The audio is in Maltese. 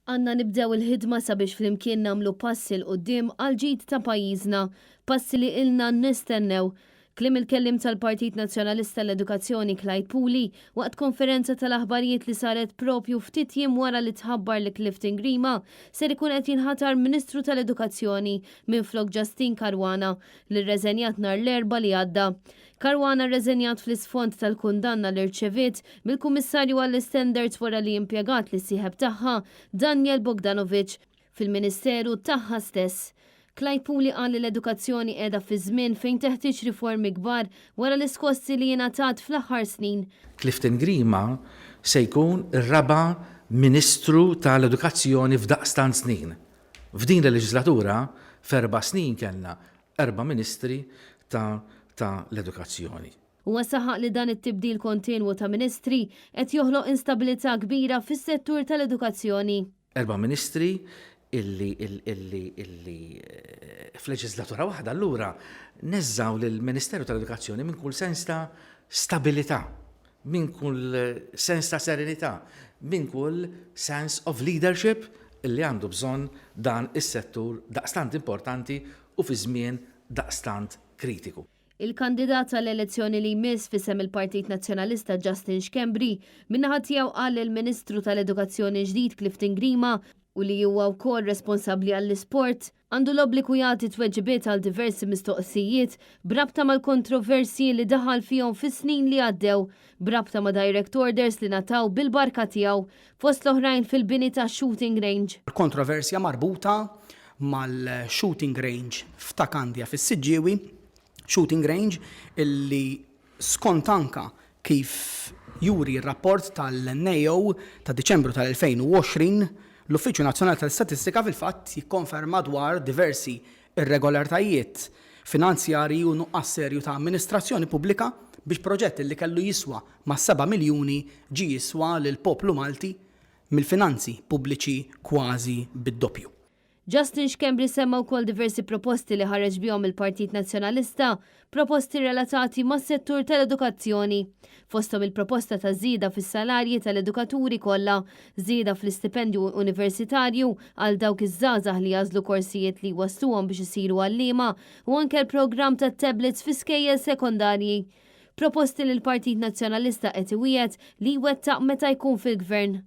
Għandna nibdew il-ħidma sabiex flimkien nagħmlu passi quddiem għal ġid ta' pajjiżna, passi li ilna nistennew. Klim il-kellim tal-Partit Nazzjonalista l-Edukazzjoni Clyde Puli waqt konferenza tal-aħbarijiet li saret propju ftit jiem wara li tħabbar li Clifton Grima ser ikun qed jinħatar Ministru tal-Edukazzjoni minflok Justin Caruana li rreżenjat nhar l-Erbgħa li għadda. Caruana rreżenjat fl-isfond tal-kundanna li rċeviet mill-Kummissarju għall-Standards wara li impjegat li sieħeb tagħha Daniel Bogdanovic fil-Ministeru tagħha stess. Clyde Puli qal li l-edukazzjoni qiegħda fi żmien fejn teħtieġ riformi kbar wara l-iskossi li jingħatat fl-aħħar snin. Clifton Grima se jkun ir-raba' Ministru tal-Edukazzjoni f'daqstant snin. F'din il-leġislatura f'4 snin kellna 4 Ministri tal-Edukazzjoni. Huwa saħaq li dan it-tibdil kontinwu ta' ministri qed joħloq instabilità kbira fis-settur tal-edukazzjoni. 4 Ministri illi f'leġislatura waħda allura neżżaw lill-Ministeru tal-Edukazzjoni minn kull sens ta' stabilità, minn kull sens ta' serenità, minn kull sense of leadership illi għandu bżonn dan is-settur daqstant importanti u fi żmien daqstant kritiku. Il-kandidat għall-elezzjoni li jmiss fisem il-Partit Nazzjonalista Justin Schembri minnaħa tiegħu qal il-Ministru tal-Edukazzjoni ġdid Clifton Grima u li huwa wkoll responsabbli għall-isport għandu l-obbligu jagħti tweġibiet għal diversi mistoqsijiet brabta mal-kontroversji li daħal fihom fis-snin li għaddew, brabta ma' direct orders li nataw bil-barka tiegħu fost l-oħrajn fil-bini ta' shooting range. Kontroversja marbuta mal-shooting range f'Takandja fis-Siġġiewi, shooting range illi skont anka kif juri r-rapport tal-NEO ta' Diċembru tal-2020 l-Uffiċċju Nazzjonali tal-Statistika fil-fatt jikkonferma dwar diversi irregolaritajiet finanzjarji u nuqqas serju ta' amministrazzjoni pubblika biex proġett li kellu jiswa ma' 7 miljuni ġie jiswa lil poplu Malti mill-finanzi pubbliċi kważi bid-doppju. Justin Schembri semma wkoll diversi proposti li ħareġ bihom il-Partit Nazzjonalista, proposti relatati mas-settur tal-edukazzjoni. Fosthom il-proposta ta' żieda fis-salarji tal-edukaturi kollha, żieda fl-istipendju universitarju għal dawk iż-żgħażagħ li jażlu korsijiet li jwasluhom biex isiru għalliema u anke l-programm tat-tablets f'iskejjel sekondarji. Proposti li l-Partit Nazzjonalista qed iwiegħed li jwettaq meta jkun fil-Gvern.